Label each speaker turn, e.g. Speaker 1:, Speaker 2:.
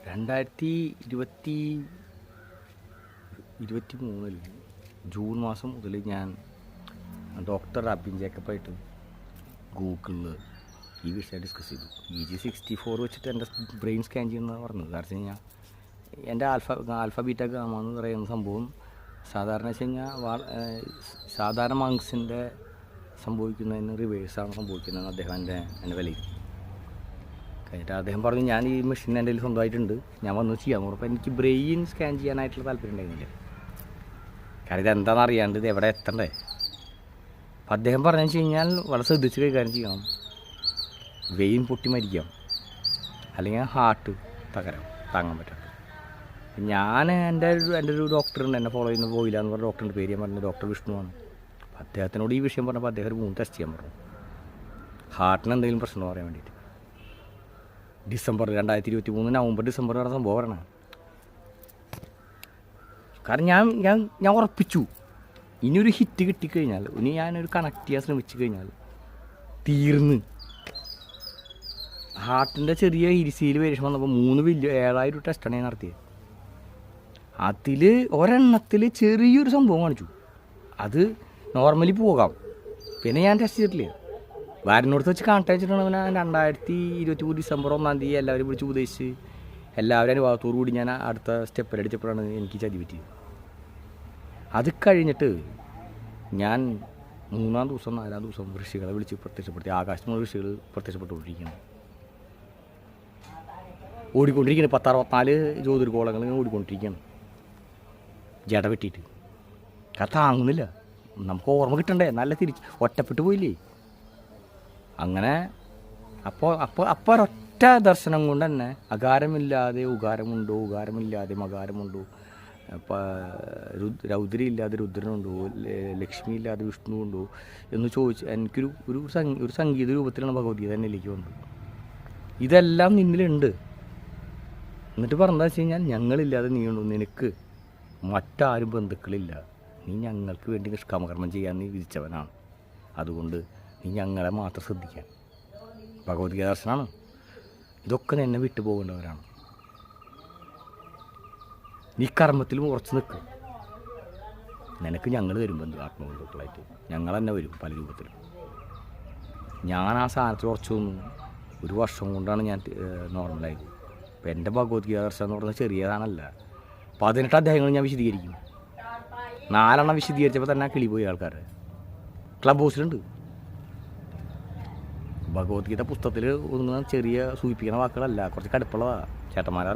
Speaker 1: 2023 June മാസം മുതൽ ഞാൻ ഡോക്ടർ അബിൻ ജേക്കബായിട്ട് ഗൂഗിളിൽ ഈ വിഷയം ഡിസ്കസ് ചെയ്തു. EG64 വെച്ചിട്ട് എൻ്റെ ബ്രെയിൻ സ്കാൻ ചെയ്യുന്നതാണ് പറഞ്ഞത്. കാരണം വെച്ച് കഴിഞ്ഞാൽ എൻ്റെ ആൽഫ ബീറ്റ ഗാമ എന്ന് പറയുന്ന സംഭവം സാധാരണ വെച്ച് കഴിഞ്ഞാൽ സാധാരണ മങ്സിൻ്റെ സംഭവിക്കുന്നതിന് റിവേഴ്സാണ് സംഭവിക്കുന്നതെന്ന് അദ്ദേഹം എൻ്റെ വിലയിരുത്തി. കഴിഞ്ഞിട്ട് അദ്ദേഹം പറഞ്ഞു, ഞാൻ ഈ മെഷീൻ എൻ്റെ കയ്യിൽ സ്വന്തമായിട്ടുണ്ട്, ഞാൻ വന്ന് ചെയ്യാൻ പറഞ്ഞു. അപ്പോൾ എനിക്ക് ബ്രെയിൻ സ്കാൻ ചെയ്യാനായിട്ടുള്ള താല്പര്യം ഉണ്ടായിരുന്നില്ല. കാരണം ഇതെന്താണെന്ന് അറിയാണ്ട് ഇത് എവിടെ എത്തണ്ടേ. അപ്പം അദ്ദേഹം പറഞ്ഞു വെച്ച് കഴിഞ്ഞാൽ വളരെ ശ്രദ്ധിച്ച് കൈകാര്യം ചെയ്യണം. വെയിൻ പൊട്ടി മരിക്കാം, അല്ലെങ്കിൽ ഹാർട്ട് താങ്ങാൻ പറ്റാത്ത. ഞാൻ എൻ്റെ ഒരു ഡോക്ടറുണ്ട്, എന്നെ ഫോളോ ചെയ്യുന്ന പോയില്ല എന്ന് പറഞ്ഞ ഡോക്ടറിൻ്റെ പേര് ഞാൻ പറഞ്ഞു, ഡോക്ടർ വിഷ്ണുവാണ്. അപ്പം അദ്ദേഹത്തിനോട് ഈ വിഷയം പറഞ്ഞപ്പോൾ അദ്ദേഹം 3 ടെസ്റ്റ് ചെയ്യാൻ പറഞ്ഞു, ഹാർട്ടിന് എന്തെങ്കിലും പ്രശ്നം പറയാൻ വേണ്ടിയിട്ട്. 2023 നവംബർ ഡിസംബർ നടന്ന സംഭവം പറയണ. കാരണം ഞാൻ ഉറപ്പിച്ചു, ഇനിയൊരു ഹിറ്റ് കിട്ടിക്കഴിഞ്ഞാൽ, ഇനി ഞാനൊരു കണക്ട് ചെയ്യാൻ ശ്രമിച്ചു കഴിഞ്ഞാൽ തീർന്ന്. ഹാർട്ടിൻ്റെ ചെറിയ ഇരിസിയിൽ വേരിയേഷൻ വന്നപ്പോൾ 7,000 ടെസ്റ്റാണ് ഞാൻ നടത്തിയത്. അതിൽ ഒരെണ്ണത്തിൽ ചെറിയൊരു സംഭവം കാണിച്ചു, അത് നോർമലി പോകാം. പിന്നെ ഞാൻ ടെസ്റ്റ് ചെയ്തിട്ടില്ല. വാരനോടത്ത് വെച്ച് കാണട്ടെ വെച്ചിട്ടാണ്. 2023 ഡിസംബർ 1 എല്ലാവരും വിളിച്ച് ഉപദേശിച്ച് എല്ലാവരും അനുഭവത്തോടു കൂടി ഞാൻ അടുത്ത സ്റ്റെപ്പിലടിച്ചപ്പോഴാണ് എനിക്ക് ചതി പറ്റിയത്. അത് കഴിഞ്ഞിട്ട് ഞാൻ 3-ാം ദിവസം 4-ാം ദിവസം ഋഷികളെ വിളിച്ച് പ്രത്യക്ഷപ്പെടുത്തി. ആകാശത്തുള്ള ഋഷികൾ പ്രത്യക്ഷപ്പെട്ടുകൊണ്ടിരിക്കുകയാണ്, ഓടിക്കൊണ്ടിരിക്കുന്നത്. 10-64 ജ്യോതിർഗോളങ്ങൾ ഇങ്ങനെ ഓടിക്കൊണ്ടിരിക്കുകയാണ് ജട വെട്ടിയിട്ട്. അത് താങ്ങുന്നില്ല, നമുക്ക് ഓർമ്മ കിട്ടണ്ടേ, നല്ല തിരിച്ച് ഒറ്റപ്പെട്ടു പോയില്ലേ. അങ്ങനെ അപ്പോൾ ഒരൊറ്റ ദർശനം കൊണ്ട് തന്നെ അകാരമില്ലാതെ ഉകാരമുണ്ടോ, ഉകാരമില്ലാതെ മകാരമുണ്ടോ, രൗദ്രയില്ലാതെ രുദ്രനുണ്ടോ, ലക്ഷ്മി ഇല്ലാതെ വിഷ്ണു ഉണ്ടോ എന്ന് ചോദിച്ച് എനിക്കൊരു ഒരു സംഗീത രൂപത്തിലാണ് ഭഗവത്ഗീത എന്നിലേക്ക് വന്നത്. ഇതെല്ലാം നിന്നിലുണ്ട്. എന്നിട്ട് പറഞ്ഞതെന്ന് വെച്ച് കഴിഞ്ഞാൽ, ഞങ്ങളില്ലാതെ നീ ഉണ്ടോ, നിനക്ക് മറ്റാരും ബന്ധുക്കളില്ല, നീ ഞങ്ങൾക്ക് വേണ്ടി നിഷ്കാമകർമ്മം ചെയ്യാൻ നീ വിധിച്ചവനാണ്, അതുകൊണ്ട് നീ ഞങ്ങളെ മാത്രം ശ്രദ്ധിക്കാൻ. ഭഗവത്ഗീത ദർശനമാണ്. ഇതൊക്കെ നിന്നെ വിട്ടു പോകേണ്ടവരാണ്. നീ കർമ്മത്തിലും ഉറച്ചു നിൽക്കും. നിനക്ക് ഞങ്ങൾ വരും ആത്മബന്ധുക്കളായിട്ട്, ഞങ്ങൾ തന്നെ വരും പല രൂപത്തിലും. ഞാൻ ആ സ്ഥാനത്തിൽ ഉറച്ചു വന്നു. 1 വർഷം കൊണ്ടാണ് ഞാൻ നോർമലായത്. അപ്പോൾ എൻ്റെ ഭഗവത്ഗീത ദർശനം എന്ന് പറഞ്ഞാൽ ചെറിയതാണല്ല. 18 അധ്യായങ്ങൾ ഞാൻ വിശദീകരിക്കും. 4 വിശദീകരിച്ചപ്പോൾ തന്നെ കിളി പോയി ആൾക്കാർ. ക്ലബ് ഹൗസിലുണ്ട്. ഭഗവത്ഗീത പുസ്തകത്തിൽ ഒന്നും ചെറിയ സൂചിപ്പിക്കുന്ന വാക്കുകളല്ല, കുറച്ച് കടുപ്പുള്ളതാണ്. ചേട്ടന്മാരെ